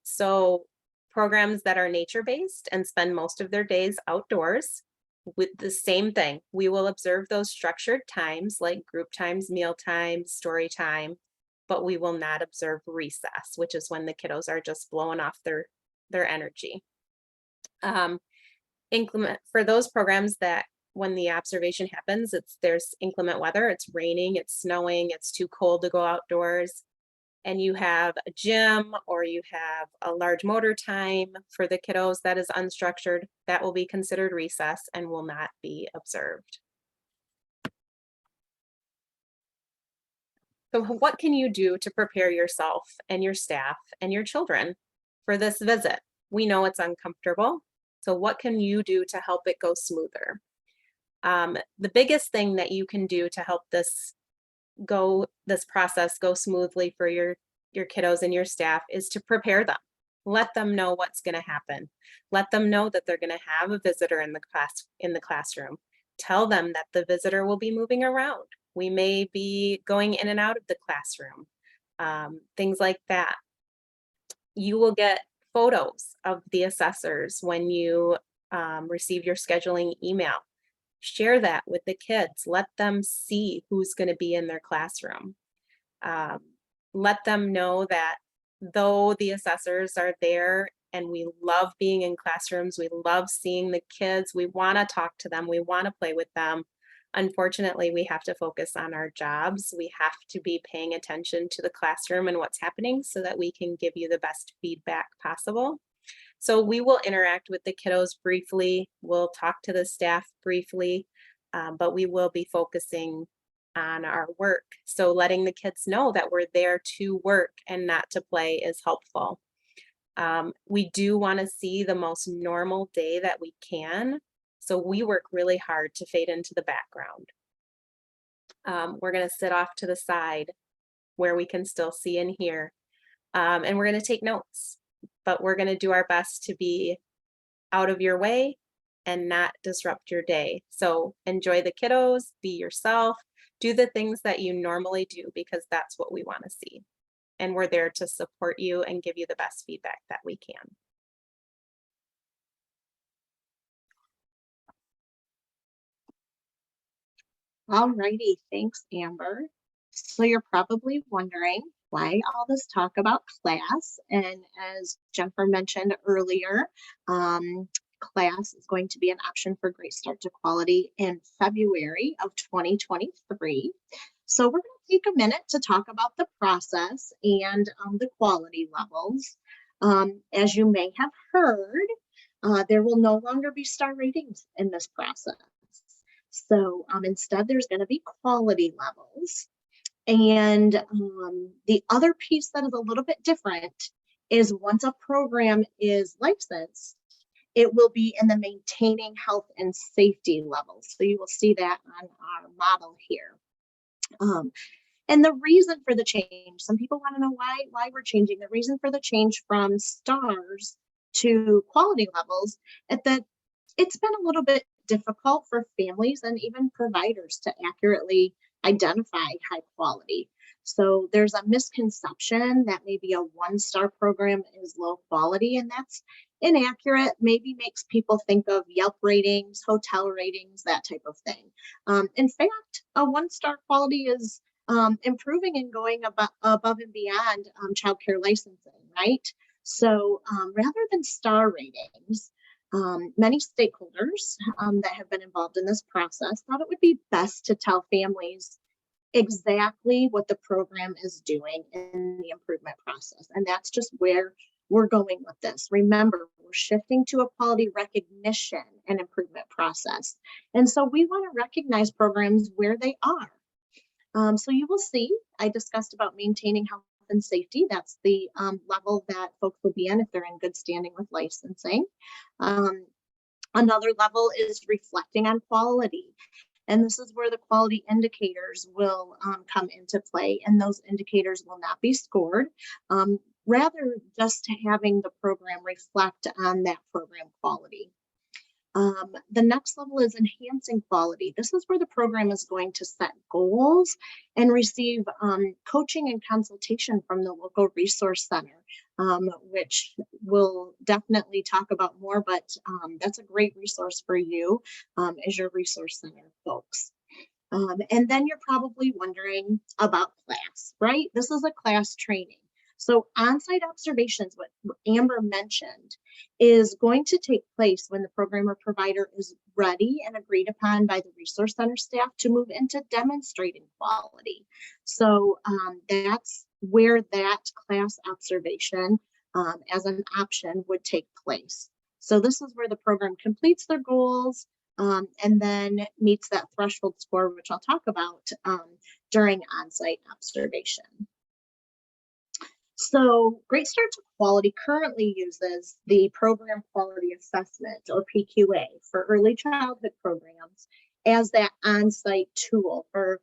So programs that are nature-based and spend most of their days outdoors, with the same thing, we will observe those structured times like group times, meal times, story time, but we will not observe recess, which is when the kiddos are just blowing off their energy. Inclement for those programs that when the observation happens, there's inclement weather, it's raining, it's snowing, it's too cold to go outdoors, and you have a gym or you have a large motor time for the kiddos that is unstructured, that will be considered recess and will not be observed. So what can you do to prepare yourself and your staff and your children for this visit? We know it's uncomfortable, so what can you do to help it go smoother? The biggest thing that you can do to help this process go smoothly for your kiddos and your staff is to prepare them. Let them know what's going to happen. Let them know that they're going to have a visitor in the classroom. Tell them that the visitor will be moving around. We may be going in and out of the classroom, things like that. You will get photos of the assessors when you receive your scheduling email. Share that with the kids. Let them see who's going to be in their classroom. Let them know that though the assessors are there and we love being in classrooms, we love seeing the kids, we want to talk to them, we want to play with them. Unfortunately, we have to focus on our jobs. We have to be paying attention to the classroom and what's happening so that we can give you the best feedback possible. So we will interact with the kiddos briefly. We'll talk to the staff briefly, but we will be focusing on our work. So letting the kids know that we're there to work and not to play is helpful. We do want to see the most normal day that we can. So we work really hard to fade into the background. We're going to sit off to the side where we can still see and hear. And we're going to take notes, but we're going to do our best to be out of your way and not disrupt your day. So enjoy the kiddos, be yourself, do the things that you normally do because that's what we want to see. And we're there to support you and give you the best feedback that we can. Alrighty, thanks, Amber. So you're probably wondering why all this talk about class, and as Jennifer mentioned earlier, class is going to be an option for Great Start to Quality in February of 2023. So we're going to take a minute to talk about the process and the quality levels. As you may have heard, there will no longer be star ratings in this process. So instead, there's going to be quality levels. And the other piece that is a little bit different is once a program is licensed, it will be in the maintaining health and safety levels. So you will see that on our model here. And the reason for the change, some people want to know why we're changing. The reason for the change from stars to quality levels is that it's been a little bit difficult for families and even providers to accurately identify high quality. So there's a misconception that maybe a one-star program is low quality, and that's inaccurate. Maybe makes people think of Yelp ratings, hotel ratings, that type of thing. In fact, a one-star quality is improving and going above and beyond child care licensing, right? So rather than star ratings, many stakeholders that have been involved in this process thought it would be best to tell families exactly what the program is doing in the improvement process. And that's just where we're going with this. Remember, we're shifting to a quality recognition and improvement process. And so we want to recognize programs where they are. So you will see, I discussed about maintaining health and safety. That's the level that folks will be in if they're in good standing with licensing. Another level is reflecting on quality. And this is where the quality indicators will come into play, and those indicators will not be scored. Rather, just having the program reflect on that program quality. The next level is enhancing quality. This is where the program is going to set goals and receive coaching and consultation from the local resource center, which we'll definitely talk about more, but that's a great resource for you as your resource center folks. And then you're probably wondering about class, right? This is a class training. So on-site observations, what Amber mentioned, is going to take place when the program or provider is ready and agreed upon by the resource center staff to move into demonstrating quality. So that's where that class observation as an option would take place. So this is where the program completes their goals and then meets that threshold score, which I'll talk about during on-site observation. So Great Start to Quality currently uses the Program Quality Assessment, or PQA, for early childhood programs as that on-site tool for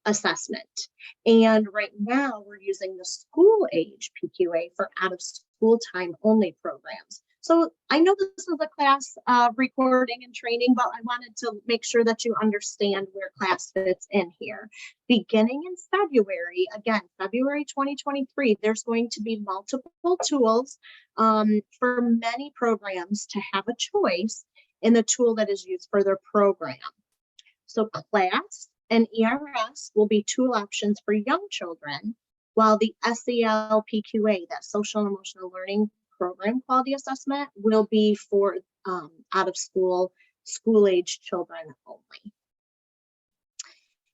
assessment. And right now we're using the school age PQA for out-of-school time only programs. So I know this is a class recording and training, but I wanted to make sure that you understand where class fits in here. Beginning in February, again, February 2023, there's going to be multiple tools for many programs to have a choice in the tool that is used for their program. So class and ERS will be tool options for young children, while the SEL PQA, that social and emotional learning program quality assessment, will be for out of school age children only.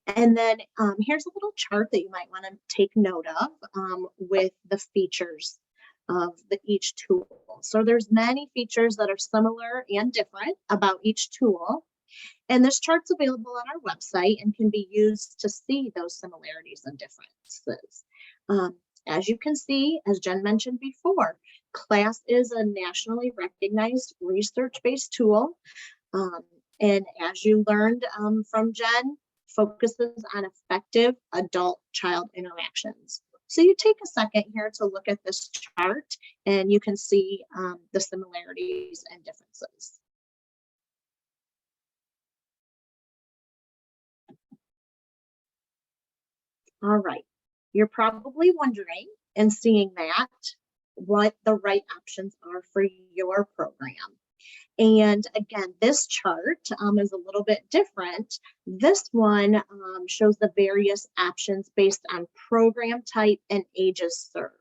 And then here's a little chart that you might want to take note of with the features of each tool. So there's many features that are similar and different about each tool. And this chart's available on our website and can be used to see those similarities and differences. As you can see, as Jen mentioned before, CLASS is a nationally recognized research-based tool. And as you learned from Jen, focuses on effective adult-child interactions. So you take a second here to look at this chart and you can see the similarities and differences. All right, you're probably wondering and seeing that what the right options are for your program. And again, this chart is a little bit different. This one shows the various options based on program type and ages served.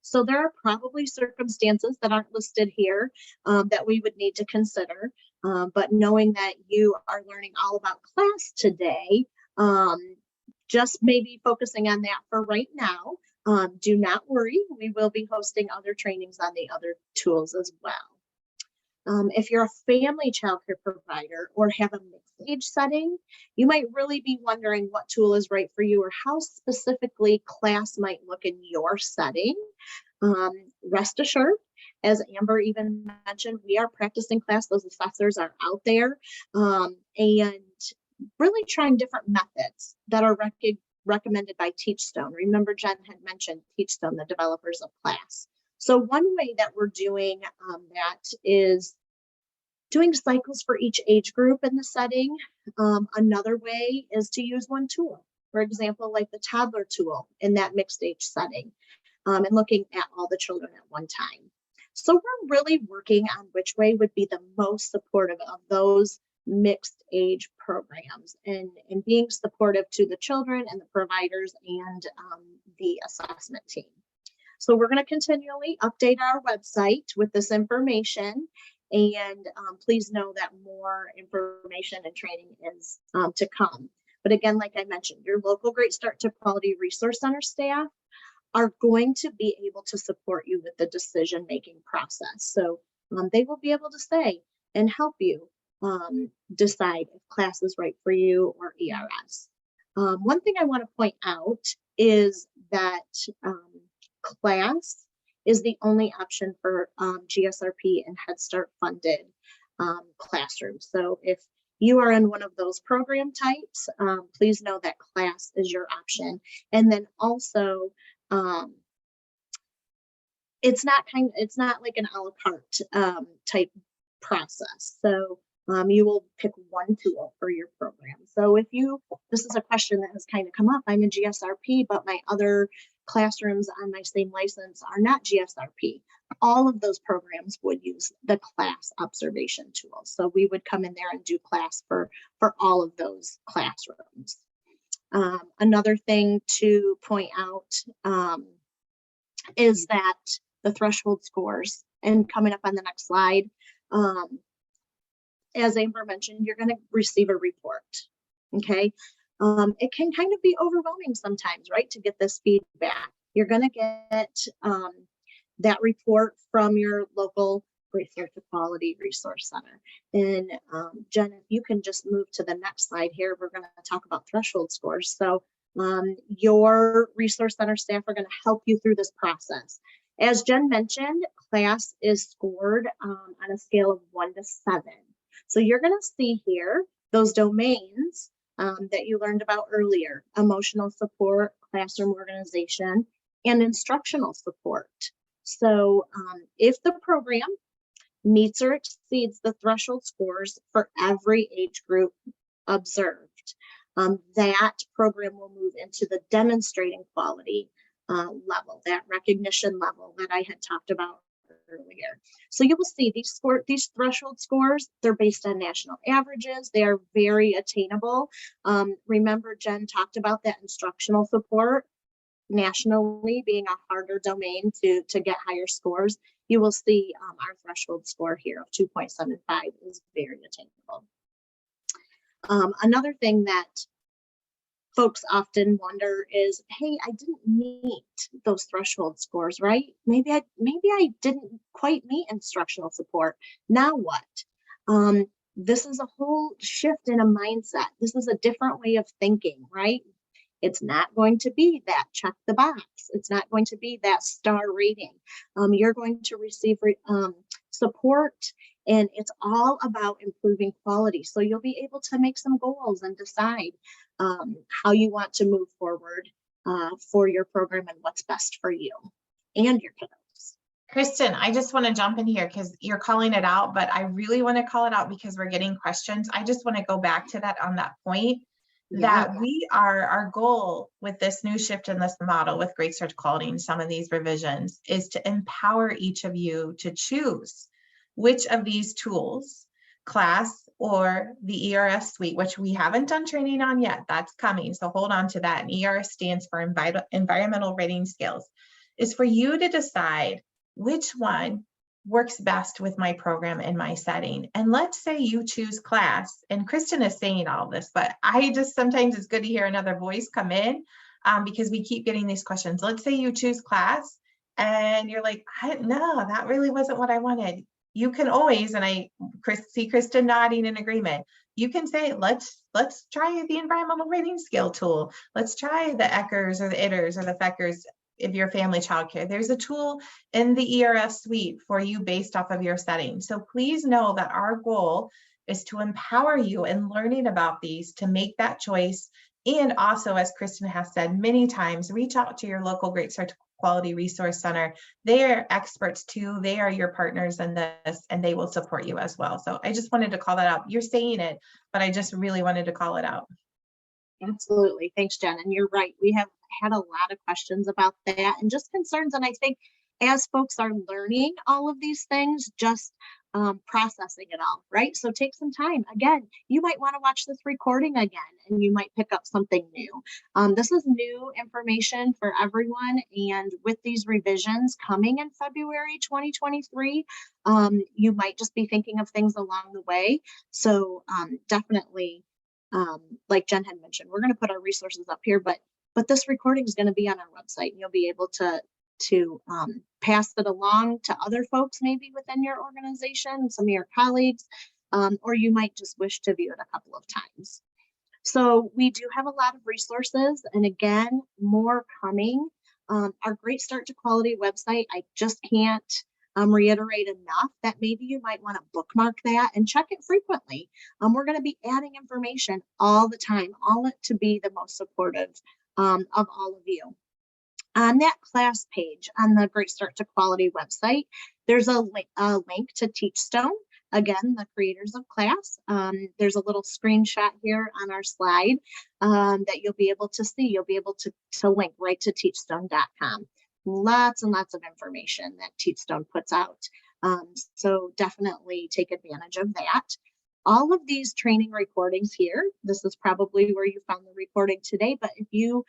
So there are probably circumstances that aren't listed here that we would need to consider. But knowing that you are learning all about CLASS today, just maybe focusing on that for right now. Do not worry, we will be hosting other trainings on the other tools as well. If you're a family childcare provider or have a mixed age setting, you might really be wondering what tool is right for you or how specifically CLASS might look in your setting. Rest assured, as Amber even mentioned, we are practicing CLASS. Those assessors are out there and really trying different methods that are recommended by Teachstone. Remember, Jen had mentioned Teachstone, the developers of CLASS. So one way that we're doing that is doing cycles for each age group in the setting. Another way is to use one tool, for example, like the toddler tool in that mixed age setting, and looking at all the children at one time. So we're really working on which way would be the most supportive of those mixed age programs and being supportive to the children and the providers and the assessment team. So we're going to continually update our website with this information, and please know that more information and training is to come. But again, like I mentioned, your local Great Start to Quality Resource Center staff are going to be able to support you with the decision-making process. So they will be able to say and help you decide if CLASS is right for you or ERS. One thing I want to point out is that CLASS is the only option for GSRP and Head Start funded classrooms. So if you are in one of those program types, please know that CLASS is your option. And then also, it's not like an a la carte type process. So you will pick one tool for your program. So if this is a question that has kind of come up, I'm a GSRP, but my other classrooms on my same license are not GSRP. All of those programs would use the class observation tool. So we would come in there and do class for all of those classrooms. Another thing to point out is that the threshold scores, and coming up on the next slide, as Amber mentioned, you're going to receive a report. Okay. It can kind of be overwhelming sometimes, right? To get this feedback. You're going to get that report from your local Great Start to Quality Resource Center. And Jen, if you can just move to the next slide here, we're going to talk about threshold scores. So your Resource Center staff are going to help you through this process. As Jen mentioned, class is scored on a scale of 1 to 7. So you're going to see here those domains that you learned about earlier: emotional support, classroom organization, and instructional support. So if the program meets or exceeds the threshold scores for every age group observed, that program will move into the demonstrating quality level, that recognition level that I had talked about earlier. So you will see these threshold scores, they're based on national averages. They are very attainable. Remember, Jen talked about that instructional support nationally being a harder domain to get higher scores. You will see our threshold score here of 2.75 is very attainable. Another thing that folks often wonder is, hey, I didn't meet those threshold scores, right? Maybe I didn't quite meet instructional support. Now what? This is a whole shift in a mindset. This is a different way of thinking, right? It's not going to be that check the box. It's not going to be that star rating. You're going to receive support, and it's all about improving quality. So you'll be able to make some goals and decide how you want to move forward for your program and what's best for you and your kiddos. Kristen, I just want to jump in here because you're calling it out, but I really want to call it out because we're getting questions. I just want to go back to that on that point. That our goal with this new shift in this model with Great Start to Quality and some of these revisions is to empower each of you to choose which of these tools, class or the ERS suite, which we haven't done training on yet, that's coming. So hold on to that. And ERS stands for environmental rating scales, is for you to decide which one works best with my program and my setting. And let's say you choose class, and Kristen is saying all this, but I just sometimes it's good to hear another voice come in because we keep getting these questions. Let's say you choose class and you're like, no, that really wasn't what I wanted. You can always, and I see Kristen nodding in agreement, you can say, let's try the environmental rating scale tool. Let's try the ECHRs or the ITERs or the FECHRs. If you're family childcare, there's a tool in the ERS suite for you based off of your setting. So please know that our goal is to empower you in learning about these to make that choice. And also, as Kristen has said many times, reach out to your local Great Start to Quality Resource Center. They are experts too. They are your partners in this, and they will support you as well. So I just wanted to call that out. You're saying it, but I just really wanted to call it out. Absolutely. Thanks, Jen. And you're right. We have had a lot of questions about that and just concerns. And I think as folks are learning all of these things, just processing it all, right? So take some time. Again, you might want to watch this recording again and you might pick up something new. This is new information for everyone. And with these revisions coming in February 2023, you might just be thinking of things along the way. So definitely, like Jen had mentioned, we're going to put our resources up here, but this recording is going to be on our website, and you'll be able to pass it along to other folks maybe within your organization, some of your colleagues, or you might just wish to view it a couple of times. So we do have a lot of resources, and again, more coming. Our Great Start to Quality website, I just can't reiterate enough that maybe you might want to bookmark that and check it frequently. We're going to be adding information all the time, all to be the most supportive of all of you. On that class page on the Great Start to Quality website, there's a link to Teachstone. again, the creators of class. There's a little screenshot here on our slide that you'll be able to see. You'll be able to link right to teachstone.com. Lots and lots of information that Teachstone puts out. So definitely take advantage of that. All of these training recordings here, this is probably where you found the recording today, but if you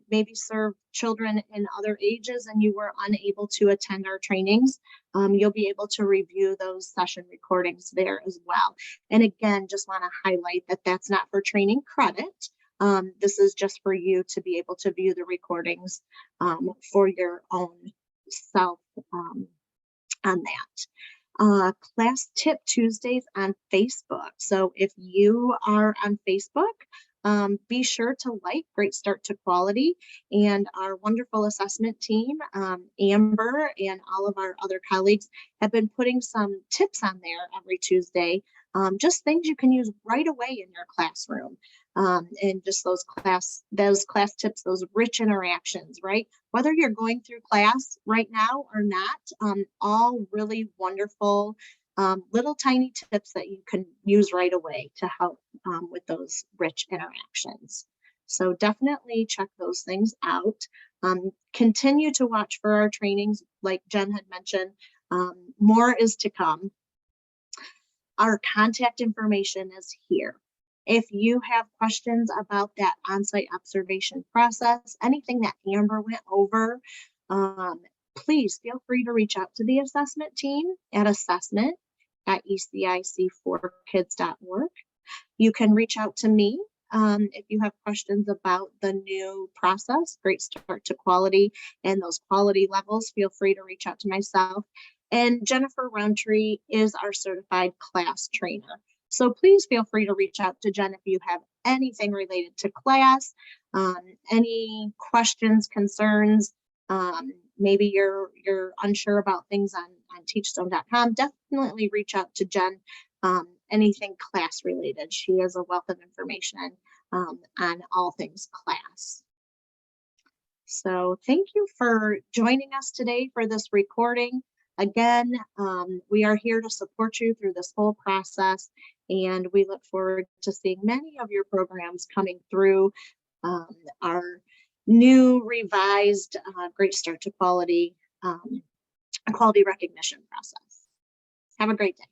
maybe serve children in other ages and you were unable to attend our trainings, you'll be able to review those session recordings there as well. And again, just want to highlight that that's not for training credit. This is just for you to be able to view the recordings for your own self on that. Class Tip Tuesdays on Facebook. So if you are on Facebook, be sure to like Great Start to Quality, and our wonderful assessment team, Amber and all of our other colleagues have been putting some tips on there every Tuesday, just things you can use right away in your classroom. And just those class tips, those rich interactions, right? Whether you're going through class right now or not, all really wonderful little tiny tips that you can use right away to help with those rich interactions. So definitely check those things out. Continue to watch for our trainings. Like Jen had mentioned, more is to come. Our contact information is here. If you have questions about that on-site observation process, anything that Amber went over, please feel free to reach out to the assessment team at assessment@ecic4kids.org. You can reach out to me if you have questions about the new process, Great Start to Quality, and those quality levels. Feel free to reach out to myself. And Jennifer Roundtree is our certified class trainer. So please feel free to reach out to Jen if you have anything related to class, any questions, concerns, maybe you're unsure about things on teachstone.com. Definitely reach out to Jen, anything class related. She has a wealth of information on all things class. So thank you for joining us today for this recording. Again, we are here to support you through this whole process, and we look forward to seeing many of your programs coming through our new revised Great Start to Quality quality recognition process. Have a great day.